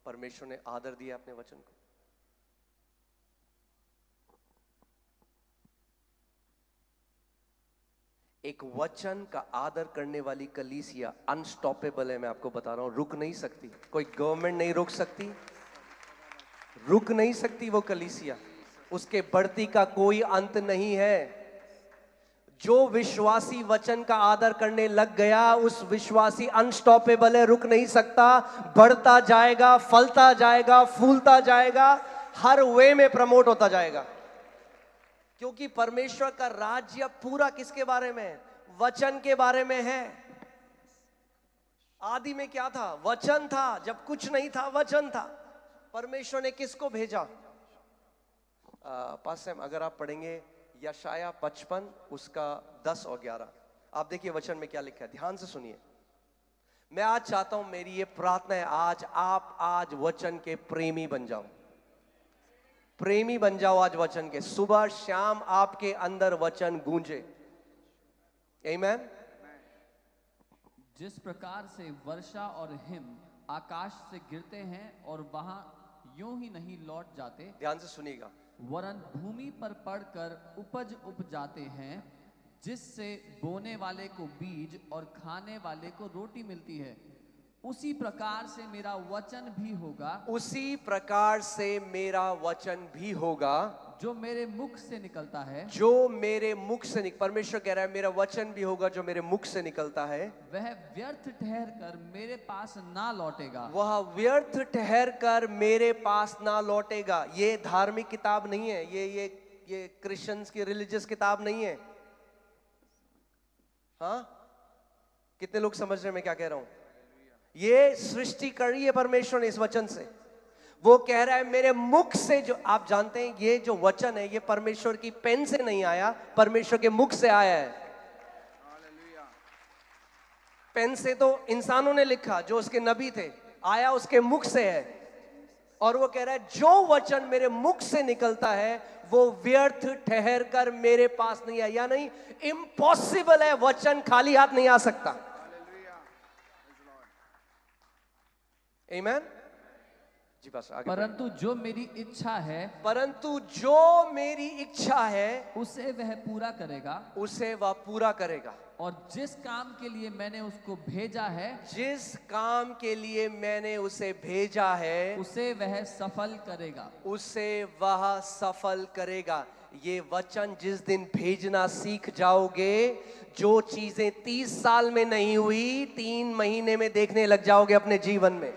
परमेश्वर ने आदर दिया अपने वचन को? एक वचन का आदर करने वाली कलीसिया अनस्टॉपेबल है। मैं आपको बता रहा हूं, रुक नहीं सकती, कोई गवर्नमेंट नहीं रोक सकती, रुक नहीं सकती वो कलीसिया। उसके बढ़ती का कोई अंत नहीं है। जो विश्वासी वचन का आदर करने लग गया, उस विश्वासी अनस्टॉपेबल है, रुक नहीं सकता, बढ़ता जाएगा, फलता जाएगा, फूलता जाएगा, हर वे में प्रमोट होता जाएगा। क्योंकि परमेश्वर का राज्य पूरा किसके बारे में है? वचन के बारे में है। आदि में क्या था? वचन था। जब कुछ नहीं था, वचन था। परमेश्वर ने किसको भेजा? पास अगर आप पढ़ेंगे यशाया 55 उसका 10 और 11, आप देखिए वचन में क्या लिखा है, ध्यान से सुनिए। मैं आज चाहता हूं, मेरी ये प्रार्थना है, आज वचन के प्रेमी बन जाओ, प्रेमी बन जाओ आज वचन के। सुबह शाम आपके अंदर वचन गूंजे। आमीन। जिस प्रकार से वर्षा और हिम आकाश से गिरते हैं और वहां यूं ही नहीं लौट जाते, ध्यान से सुनिएगा, वरन भूमि पर पड़कर उपज उपजाते हैं, जिससे बोने वाले को बीज और खाने वाले को रोटी मिलती है, उसी प्रकार से मेरा वचन भी होगा, उसी प्रकार से मेरा वचन भी होगा जो मेरे मुख से निकलता है, जो मेरे मुख से परमेश्वर कह रहा है मेरा वचन भी होगा जो मेरे मुख से निकलता है, वह व्यर्थ ठहर कर मेरे पास ना लौटेगा, वह व्यर्थ ठहर कर मेरे पास ना लौटेगा। ये धार्मिक किताब नहीं है, ये क्रिश्चियंस की रिलीजियस किताब नहीं है। हाँ, कितने लोग समझ रहे हैं मैं क्या कह रहा हूं? ये सृष्टि कर रही है परमेश्वर ने इस वचन से। वो कह रहा है मेरे मुख से, जो आप जानते हैं ये जो वचन है ये परमेश्वर की पेन से नहीं आया, परमेश्वर के मुख से आया है। पेन से तो इंसानों ने लिखा जो उसके नबी थे, आया उसके मुख से है। और वो कह रहा है जो वचन मेरे मुख से निकलता है वो व्यर्थ ठहर कर मेरे पास नहीं आया। या नहीं, इम्पॉसिबल है, वचन खाली हाथ नहीं आ सकता। आमीन जी। बस आगे परंतु जो मेरी इच्छा है, परंतु जो मेरी इच्छा है उसे वह पूरा करेगा, उसे वह पूरा करेगा। और जिस काम के लिए मैंने उसको भेजा है, जिस काम के लिए मैंने उसे भेजा है उसे वह सफल करेगा। उसे वह सफल करेगा। ये वचन जिस दिन भेजना सीख जाओगे, जो चीजें 30 साल में नहीं हुई 3 महीने में देखने लग जाओगे अपने जीवन में।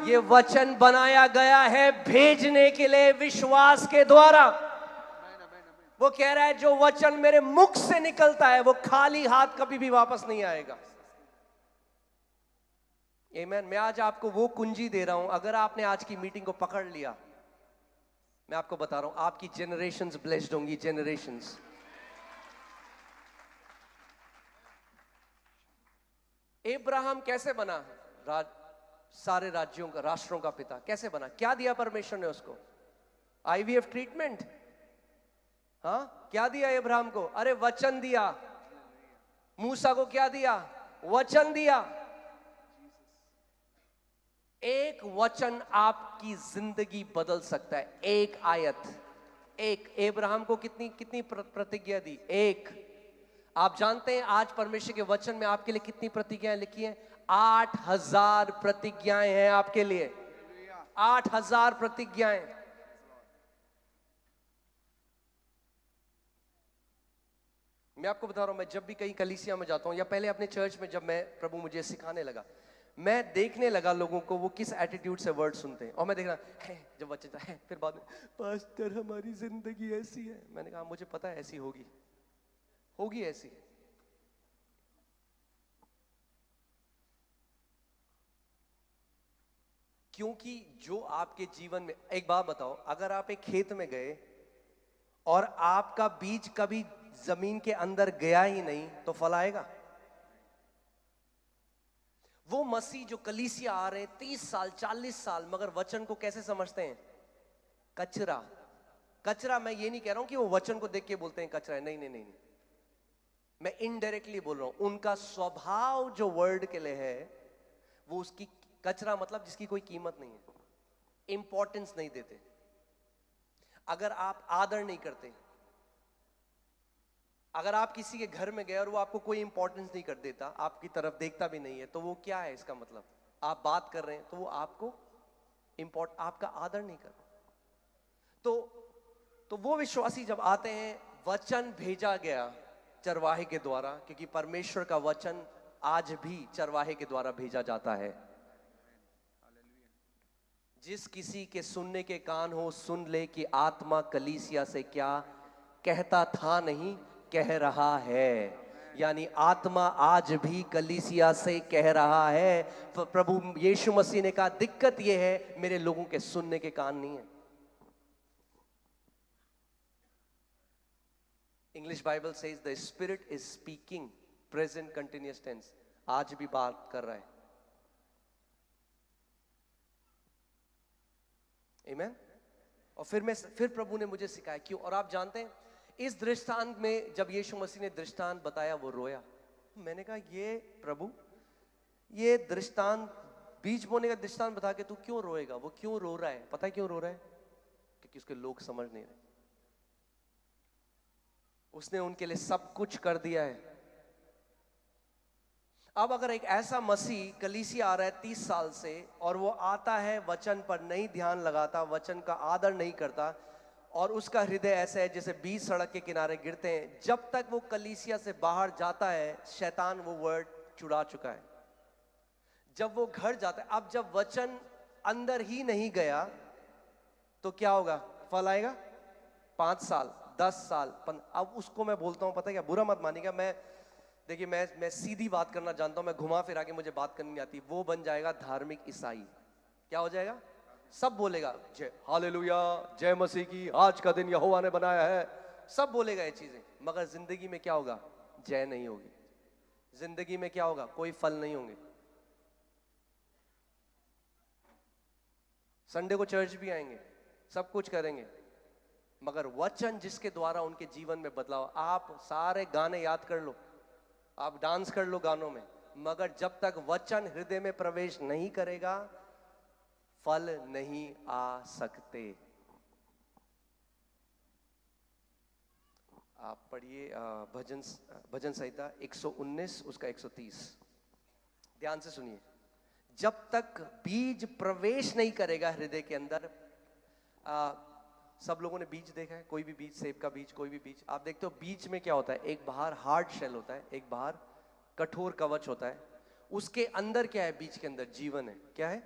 ये वचन बनाया गया है भेजने के लिए, विश्वास के द्वारा। वो कह रहा है जो वचन मेरे मुख से निकलता है वो खाली हाथ कभी भी वापस नहीं आएगा। आमीन। मैं आज आपको वो कुंजी दे रहा हूं, अगर आपने आज की मीटिंग को पकड़ लिया, मैं आपको बता रहा हूं आपकी जनरेशंस ब्लेस्ड होंगी, जनरेशंस। अब्राहम कैसे बना? सारे राज्यों का, राष्ट्रों का पिता कैसे बना? क्या दिया परमेश्वर ने उसको? IVF treatment? हाँ, क्या दिया अब्राहम को? अरे वचन दिया। मूसा को क्या दिया? वचन दिया। एक वचन आपकी जिंदगी बदल सकता है। एक आयत, एक। अब्राहम को कितनी प्रतिज्ञा दी? एक। आप जानते हैं आज परमेश्वर के वचन में आपके लिए कितनी प्रतिज्ञाएं लिखी हैं? 8000 प्रतिज्ञाएं हैं आपके लिए। 8000 प्रतिज्ञाएं। मैं आपको बता रहा हूं, मैं जब भी कहीं कलीसिया में जाता हूं या पहले अपने चर्च में, जब मैं प्रभु मुझे सिखाने लगा, मैं देखने लगा लोगों को वो किस एटीट्यूड से वर्ड सुनते हैं। और मैं देख रहा है जब वचन है, फिर बाद में पास्टर हमारी जिंदगी ऐसी है। मैंने कहा मुझे पता है ऐसी होगी ऐसी। क्योंकि जो आपके जीवन में, एक बात बताओ, अगर आप एक खेत में गए और आपका बीज कभी जमीन के अंदर गया ही नहीं तो फल आएगा? वो मसीह जो कलीसिया आ रहे हैं 30 साल 40 साल, मगर वचन को कैसे समझते हैं? कचरा। कचरा, मैं ये नहीं कह रहा हूं कि वो वचन को देख के बोलते हैं कचरा है, नहीं नहीं नहीं, नहीं। मैं इनडायरेक्टली बोल रहा हूं, उनका स्वभाव जो वर्ड के लिए है वो उसकी कचरा, मतलब जिसकी कोई कीमत नहीं है, इंपॉर्टेंस नहीं देते। अगर आप आदर नहीं करते, अगर आप किसी के घर में गए और वो आपको कोई इंपॉर्टेंस नहीं कर देता, आपकी तरफ देखता भी नहीं है, तो वो क्या है? इसका मतलब आप बात कर रहे हैं तो वो आपको आपका आदर नहीं कर रहा। तो वो विश्वासी जब आते हैं, वचन भेजा गया चरवाहे के द्वारा, क्योंकि परमेश्वर का वचन आज भी चरवाहे के द्वारा भेजा जाता है। जिस किसी के सुनने के कान हो सुन ले कि आत्मा कलीसिया से क्या कहता था नहीं कह रहा है। यानी आत्मा आज भी कलीसिया से कह रहा है। प्रभु यीशु मसीह ने कहा दिक्कत यह है मेरे लोगों के सुनने के कान नहीं है। English Bible says the spirit is speaking, present continuous tense, आज भी बात कर रहा है। आमीन। और फिर प्रभु ने मुझे सिखाया क्यों। और आप जानते हैं इस दृष्टांत में जब यीशु मसीह ने दृष्टांत बताया वो रोया। मैंने कहा ये प्रभु, ये दृष्टांत, बीज बोने का दृष्टांत बता के तू क्यों रोएगा? वो क्यों रो रहा है? पता है क्यों रो रहा है? क्योंकि उसके लोग समझ नहीं रहे। उसने उनके लिए सब कुछ कर दिया है। अब अगर एक ऐसा मसीह कलीसिया आ रहा है 30 साल से और वो आता है वचन पर नहीं ध्यान लगाता, वचन का आदर नहीं करता, और उसका हृदय ऐसा है जैसे बीज सड़क के किनारे गिरते हैं, जब तक वो कलीसिया से बाहर जाता है शैतान वो वर्ड चुरा चुका है। जब वो घर जाता है, अब जब वचन अंदर ही नहीं गया तो क्या होगा? फल आएगा 5 साल 10 साल। अब उसको मैं बोलता हूं, पता है क्या, बुरा मत मानिएगा, देखिए मैं सीधी बात करना जानता हूं, मैं घुमा फिरा के मुझे बात करनी नहीं आती। वो बन जाएगा धार्मिक ईसाई। क्या हो जाएगा? सब बोलेगा जय हालेलुया, जय मसीह की, आज का दिन यहोवा ने बनाया है, सब बोलेगा ये चीजें, मगर जिंदगी में क्या होगा? जय नहीं होगी। जिंदगी में क्या होगा? कोई फल नहीं होंगे। संडे को चर्च भी आएंगे, सब कुछ करेंगे, मगर वचन जिसके द्वारा उनके जीवन में बदलाव, आप सारे गाने याद कर लो, आप डांस कर लो गानों में, मगर जब तक वचन हृदय में प्रवेश नहीं करेगा फल नहीं आ सकते। आप पढ़िए भजन संहिता 119 उसका 130, ध्यान से सुनिए। जब तक बीज प्रवेश नहीं करेगा हृदय के अंदर, सब लोगों ने बीज देखा है, कोई भी बीज, सेब का बीज, कोई भी बीज, आप देखते हो बीज में क्या होता है, एक बाहर हार्ड शेल होता है, एक बाहर कठोर कवच होता है, उसके अंदर क्या है, बीज के अंदर जीवन है। क्या है?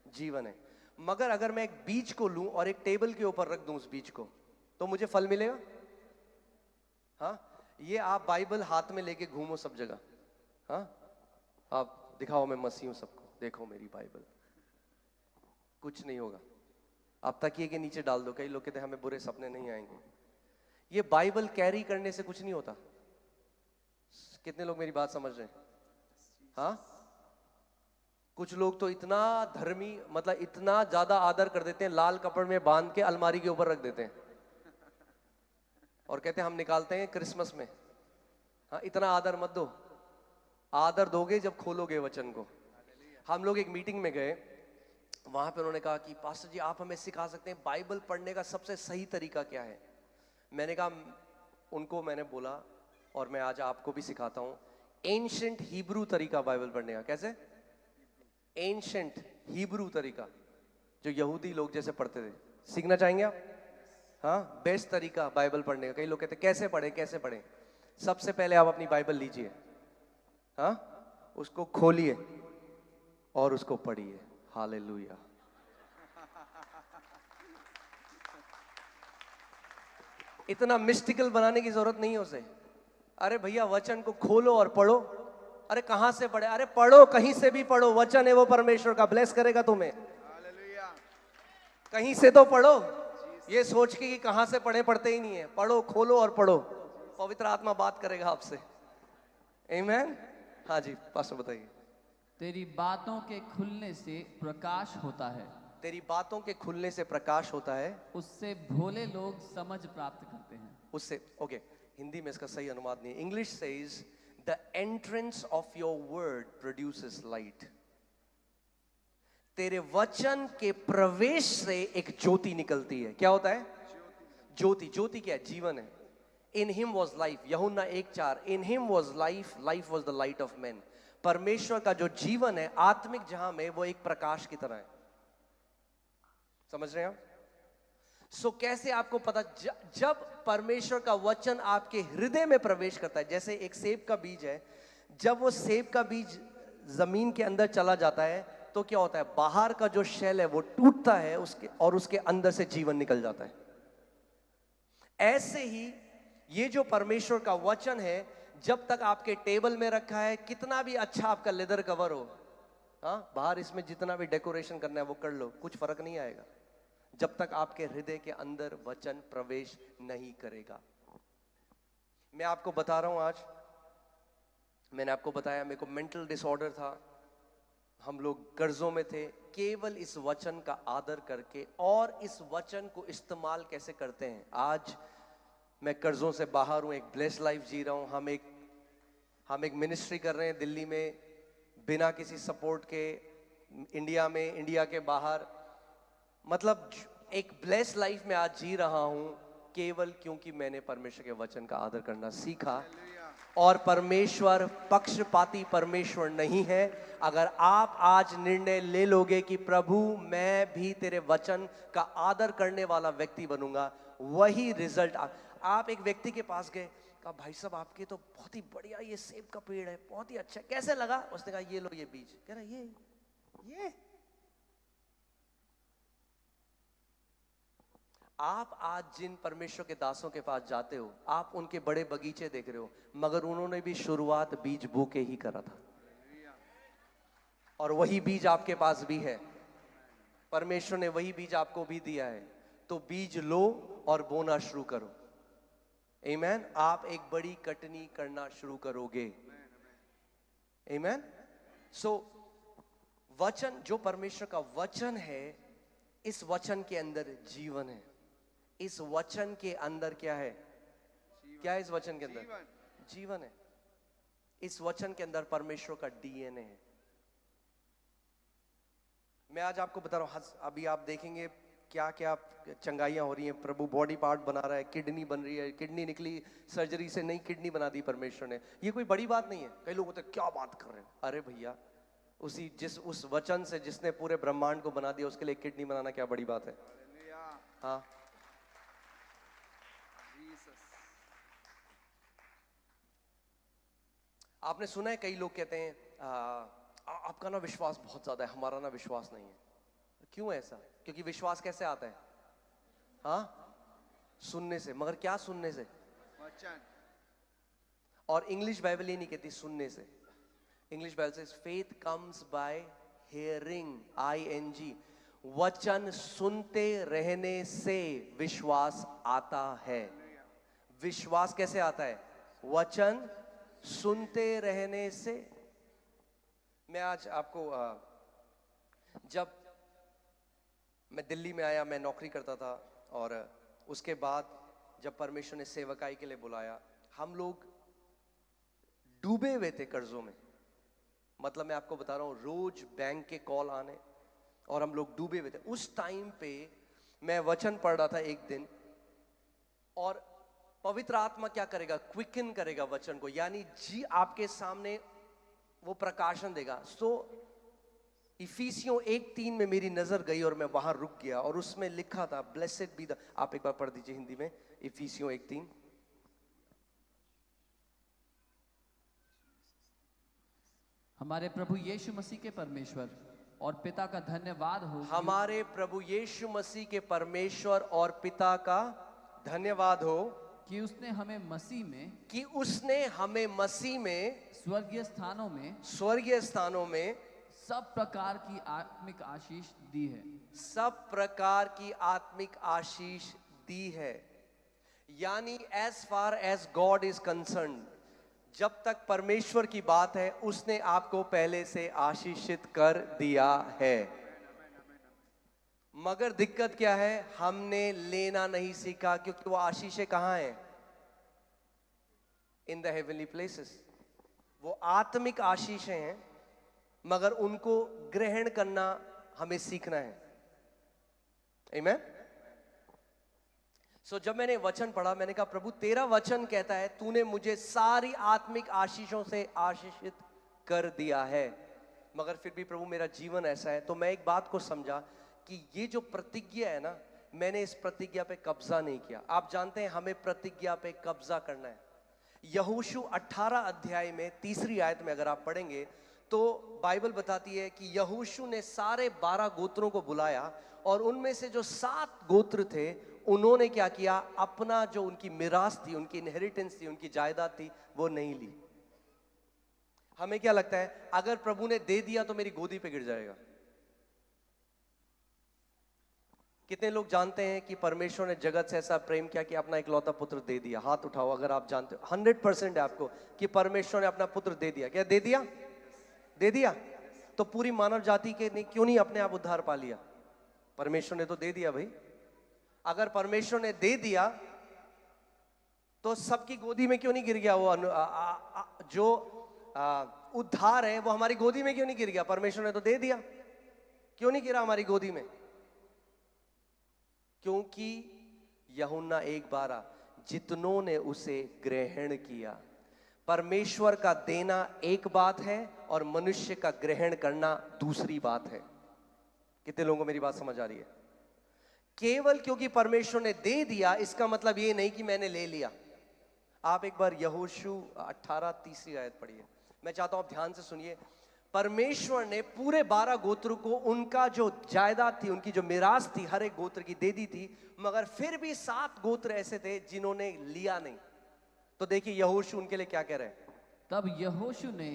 जीवन है। मगर अगर मैं एक बीज को लूं और एक टेबल के ऊपर रख दूं उस बीज को, तो मुझे फल मिलेगा? हाँ, ये आप बाइबल हाथ में लेके घूमो सब जगह, हाँ, आप दिखाओ मैं मसीह हूं सबको, देखो मेरी बाइबल, कुछ नहीं होगा। आप तकिए के नीचे डाल दो, कई लोग कहते हैं हमें बुरे सपने नहीं आएंगे, ये बाइबल कैरी करने से कुछ नहीं होता। कितने लोग मेरी बात समझ रहे हैं? हाँ, कुछ लोग तो इतना धर्मी, मतलब इतना ज्यादा आदर कर देते हैं, लाल कपड़े में बांध के अलमारी के ऊपर रख देते हैं और कहते हैं हम निकालते हैं क्रिसमस में। हाँ, इतना आदर मत दो, आदर दोगे जब खोलोगे वचन को। हम लोग एक मीटिंग में गए, वहां पे उन्होंने कहा कि पास्टर जी आप हमें सिखा सकते हैं बाइबल पढ़ने का सबसे सही तरीका क्या है? मैंने कहा, उनको मैंने बोला और मैं आज आपको भी सिखाता हूं, एंशिएंट हिब्रू तरीका बाइबल पढ़ने का। कैसे? एंशिएंट हिब्रू तरीका, जो यहूदी लोग जैसे पढ़ते थे। सीखना चाहेंगे आप? हाँ, बेस्ट तरीका बाइबल पढ़ने का। कई लोग कहते कैसे पढ़े कैसे पढ़े? सबसे पहले आप अपनी बाइबल लीजिए, हाँ, उसको खोलिए और उसको पढ़िए। हालेलुया। इतना मिस्टिकल बनाने की जरूरत नहीं है उसे। अरे भैया वचन को खोलो और पढ़ो। अरे कहां से पढ़े? अरे पढ़ो, कहीं से भी पढ़ो, वचन है वो परमेश्वर का, ब्लेस करेगा तुम्हें। कहीं से तो पढ़ो, ये सोच के कि कहां से पढ़े, पढ़ते ही नहीं है। पढ़ो, खोलो और पढ़ो, पवित्र आत्मा बात करेगा आपसे। आमीन। हाँ जी पास्टर बताइए। तेरी बातों के खुलने से प्रकाश होता है। तेरी बातों के खुलने से प्रकाश होता है, उससे भोले लोग समझ प्राप्त करते हैं। उससे, ओके, हिंदी में इसका सही अनुवाद नहीं है। English says the entrance of your word produces light. तेरे वचन के प्रवेश से एक ज्योति निकलती है। क्या होता है? ज्योति। ज्योति क्या है? जीवन है। इन हिम वॉज लाइफ, यूहन्ना 1:4, in him was life, life was the light of man. परमेश्वर का जो जीवन है आत्मिक जहां में, वो एक प्रकाश की तरह है। समझ रहे हैं आप? सो कैसे आपको पता? जब परमेश्वर का वचन आपके हृदय में प्रवेश करता है, जैसे एक सेब का बीज है, जब वो सेब का बीज जमीन के अंदर चला जाता है तो क्या होता है? बाहर का जो शेल है वो टूटता है उसके, और उसके अंदर से जीवन निकल जाता है। ऐसे ही ये जो परमेश्वर का वचन है, जब तक आपके टेबल में रखा है, कितना भी अच्छा आपका लेदर कवर हो, हाँ, बाहर इसमें जितना भी डेकोरेशन करना है वो कर लो, कुछ फर्क नहीं आएगा जब तक आपके हृदय के अंदर वचन प्रवेश नहीं करेगा। मैं आपको बता रहा हूं, आज मैंने आपको बताया मेरे को मेंटल डिसऑर्डर था, हम लोग कर्जों में थे। केवल इस वचन का आदर करके और इस वचन को इस्तेमाल कैसे करते हैं, आज मैं कर्जों से बाहर हूं, एक ब्लेस्ड लाइफ जी रहा हूं। हम एक मिनिस्ट्री कर रहे हैं दिल्ली में बिना किसी सपोर्ट के, इंडिया में, इंडिया के बाहर, मतलब एक ब्लेस्ड लाइफ में आज जी रहा हूं, केवल क्योंकि मैंने परमेश्वर के वचन का आदर करना सीखा। और परमेश्वर पक्षपाती परमेश्वर नहीं है। अगर आप आज निर्णय ले लोगे कि प्रभु मैं भी तेरे वचन का आदर करने वाला व्यक्ति बनूंगा, वही रिजल्ट। आप एक व्यक्ति के पास गए, कहा भाई साहब आपके तो बहुत ही बढ़िया ये सेब का पेड़ है, बहुत ही अच्छा, कैसे लगा? उसने कहा ये लो ये बीज। कह रहा ये आप आज जिन परमेश्वर के दासों के पास जाते हो, आप उनके बड़े बगीचे देख रहे हो, मगर उन्होंने भी शुरुआत बीज बो के ही करा था, और वही बीज आपके पास भी है। परमेश्वर ने वही बीज आपको भी दिया है, तो बीज लो और बोना शुरू करो। आमीन। आप एक बड़ी कटनी करना शुरू करोगे। आमीन। सो वचन, जो परमेश्वर का वचन है, इस वचन के अंदर जीवन है। इस वचन के अंदर क्या है? क्या है इस वचन के अंदर? जीवन है। इस वचन के अंदर परमेश्वर का डीएनए है। मैं आज आपको बता रहा हूं, अभी आप देखेंगे क्या क्या चंगाइयां हो रही हैं। प्रभु बॉडी पार्ट बना रहा है, किडनी बन रही है, किडनी निकली सर्जरी से, नई किडनी बना दी परमेश्वर ने। ये कोई बड़ी बात नहीं है। कई लोग होते क्या बात कर रहे हैं। अरे भैया, उस वचन से जिसने पूरे ब्रह्मांड को बना दिया, उसके लिए किडनी बनाना क्या बड़ी बात है? हाँ, आपने सुना है कई लोग कहते हैं आपका ना विश्वास बहुत ज्यादा है, हमारा ना विश्वास नहीं है। क्यों ऐसा? क्योंकि विश्वास कैसे आता है? हाँ, सुनने से। मगर क्या सुनने से? वचन। और इंग्लिश बाइबल ये नहीं कहती सुनने से। इंग्लिश बाइबल से faith comes by hearing, ING। वचन सुनते रहने से विश्वास आता है। विश्वास कैसे आता है? वचन सुनते रहने से। मैं आज आपको जब मैं दिल्ली में आया, मैं नौकरी करता था, और उसके बाद जब परमेश्वर ने सेवकाई के लिए बुलाया, हम लोग डूबे हुए थे कर्जों में। मतलब मैं आपको बता रहा हूं, रोज बैंक के कॉल आने, और हम लोग डूबे हुए थे। उस टाइम पे मैं वचन पढ़ रहा था एक दिन, और पवित्र आत्मा क्या करेगा? क्विकन करेगा वचन को, यानी जी आपके सामने वो प्रकाशन देगा। सो इफिसियों 1:3 में मेरी नजर गई और मैं वहां रुक गया, और उसमें लिखा था ब्लेसेड बी द, आप एक बार पढ़ दीजिए हिंदी में, इफिसियों 1:3। हमारे प्रभु यीशु मसीह के परमेश्वर और पिता का धन्यवाद हो। हमारे प्रभु यीशु मसीह के परमेश्वर और पिता का धन्यवाद हो कि उसने हमें मसीह में स्वर्गीय स्थानों में सब प्रकार की आत्मिक आशीष दी है। सब प्रकार की आत्मिक आशीष दी है। यानी as far as God is concern, जब तक परमेश्वर की बात है, उसने आपको पहले से आशीषित कर दिया है। मगर दिक्कत क्या है? हमने लेना नहीं सीखा, क्योंकि वो आशीषें कहां हैं? In the heavenly places. वो आत्मिक आशीषें हैं, मगर उनको ग्रहण करना हमें सीखना है। आमीन। सो जब मैंने वचन पढ़ा, मैंने कहा प्रभु तेरा वचन कहता है तूने मुझे सारी आत्मिक आशीषों से आशीषित कर दिया है, मगर फिर भी प्रभु मेरा जीवन ऐसा है। तो मैं एक बात को समझा कि ये जो प्रतिज्ञा है ना, मैंने इस प्रतिज्ञा पे कब्जा नहीं किया। आप जानते हैं हमें प्रतिज्ञा पे कब्जा करना है। यहोशू 18 अध्याय में 3री आयत में अगर आप पढ़ेंगे तो बाइबल बताती है कि यहोशू ने सारे 12 गोत्रों को बुलाया, और उनमें से जो 7 गोत्र थे, उन्होंने क्या किया? अपना जो उनकी मिरास थी, उनकी इनहेरिटेंस थी, उनकी जायदाद थी, वो नहीं ली। हमें क्या लगता है? अगर प्रभु ने दे दिया तो मेरी गोदी पे गिर जाएगा। कितने लोग जानते हैं कि परमेश्वर ने जगत से ऐसा प्रेम किया कि अपना इकलौता पुत्र दे दिया? हाथ उठाओ अगर आप जानते हो। 100% है आपको कि परमेश्वर ने अपना पुत्र दे दिया। क्या दे दिया? दे दिया। तो पूरी मानव जाति के क्यों नहीं अपने आप उद्धार पा लिया? परमेश्वर ने तो दे दिया भाई। अगर परमेश्वर ने दे दिया तो सबकी गोदी में क्यों नहीं गिर गया? वो जो उद्धार है वो हमारी गोदी में क्यों नहीं गिर गया? परमेश्वर ने तो दे दिया, क्यों नहीं गिरा हमारी गोदी में? क्योंकि यूहन्ना 1:12, जितनों ने उसे ग्रहण किया। परमेश्वर का देना एक बात है और मनुष्य का ग्रहण करना दूसरी बात है। कितने लोगों को मेरी बात समझ आ रही है? केवल क्योंकि परमेश्वर ने दे दिया इसका मतलब ये नहीं कि मैंने ले लिया। आप एक बार यहोशू 18 3री आयत पढ़िए। मैं चाहता हूं आप ध्यान से सुनिए। परमेश्वर ने पूरे 12 गोत्र को उनका जो जायदाद थी, उनकी जो मिरास थी, हर एक गोत्र की दे दी थी, मगर फिर भी 7 गोत्र ऐसे थे जिन्होंने लिया नहीं। तो देखिए यहोशू उनके लिए क्या कह रहे हैं। तब यहोशू ने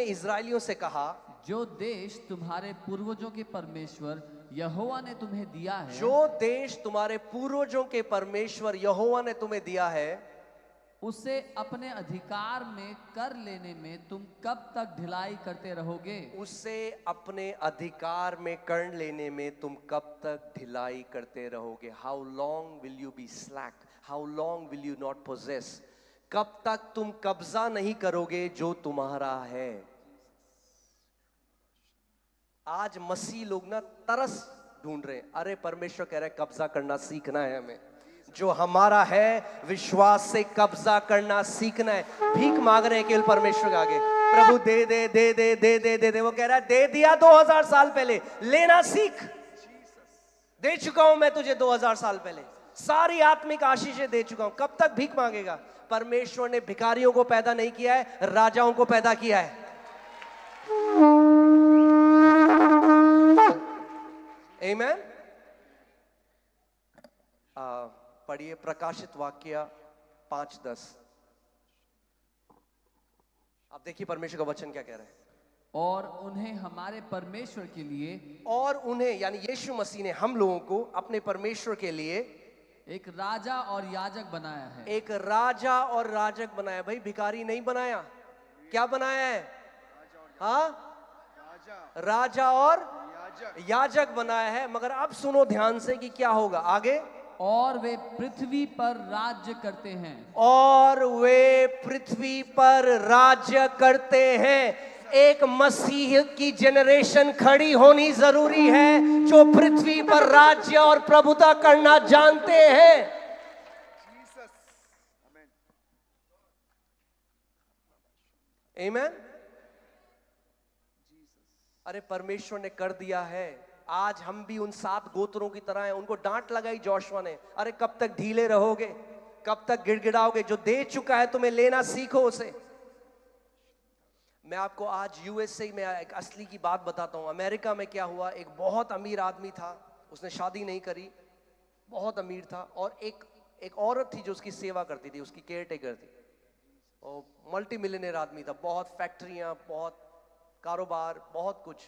इजराइलियों से कहा, जो देश तुम्हारे पूर्वजों के परमेश्वर यहोवा ने तुम्हें दिया है, जो देश तुम्हारे पूर्वजों के परमेश्वर यहोवा ने तुम्हें दिया है, उसे अपने अधिकार में कर लेने में तुम कब तक ढिलाई करते रहोगे? उसे अपने अधिकार में कर लेने में तुम कब तक ढिलाई करते रहोगे? How long will you be slack? How long will you not possess? कब तक तुम कब्जा नहीं करोगे जो तुम्हारा है? आज मसीह लोग ना तरस ढूंढ रहे हैं। अरे परमेश्वर कह रहा है कब्जा करना सीखना है हमें। जो हमारा है विश्वास से कब्जा करना सीखना है। भीख मांग रहे हैं केवल परमेश्वर के आगे, प्रभु दे दे दे दे दे दे दे दे। वो कह रहा है दे दिया 2000 साल पहले, लेना सीख। दे चुका हूं मैं तुझे 2000 साल पहले, सारी आत्मिक आशीषें दे चुका हूं। कब तक भीख मांगेगा? परमेश्वर ने भिखारियों को पैदा नहीं किया है, राजाओं को पैदा किया है। आमेन। पढ़िए प्रकाशित वाक्य 5:10। आप देखिए परमेश्वर का वचन क्या कह रहा है। और उन्हें हमारे परमेश्वर के लिए, और उन्हें यानी यीशु मसीह ने हम लोगों को अपने परमेश्वर के लिए एक राजा और याजक बनाया है। एक राजा और राजक बनाया। भाई भिखारी नहीं बनाया, क्या बनाया है? हाँ, राजा और याजक बनाया है। मगर अब सुनो ध्यान से कि क्या होगा आगे। और वे पृथ्वी पर राज्य करते हैं। और वे पृथ्वी पर राज्य करते हैं। एक मसीह की जनरेशन खड़ी होनी जरूरी है जो पृथ्वी पर राज्य और प्रभुता करना जानते हैं। आमीन। अरे परमेश्वर ने कर दिया है। आज हम भी उन 7 गोत्रों की तरह हैं। उनको डांट लगाई जोशुआ ने, अरे कब तक ढीले रहोगे, कब तक गिड़गिड़ाओगे? जो दे चुका है तुम्हें लेना सीखो उसे। मैं आपको आज यूएसए में एक असली की बात बताता हूं। अमेरिका में क्या हुआ, एक बहुत अमीर आदमी था, उसने शादी नहीं करी, बहुत अमीर था, और एक औरत थी जो उसकी सेवा करती थी, उसकी केयर टेकर थी। और मल्टी मिलियनेयर आदमी था, बहुत फैक्ट्रियां, बहुत कारोबार, बहुत कुछ।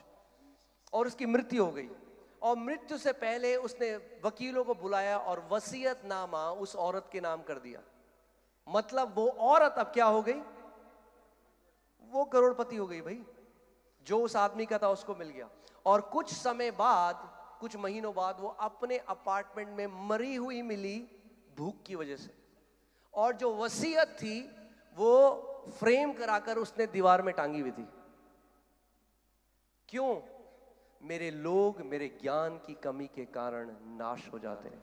और उसकी मृत्यु हो गई। और मृत्यु से पहले उसने वकीलों को बुलाया और वसीयतनामा उस औरत के नाम कर दिया। मतलब वो औरत अब क्या हो गई? वो करोड़पति हो गई भाई। जो उस आदमी का था उसको मिल गया। और कुछ समय बाद, कुछ महीनों बाद, वो अपने अपार्टमेंट में मरी हुई मिली भूख की वजह से। और जो वसीयत थी वो फ्रेम कराकर उसने दीवार में टांगी हुई थी। क्यों? मेरे लोग मेरे ज्ञान की कमी के कारण नाश हो जाते हैं।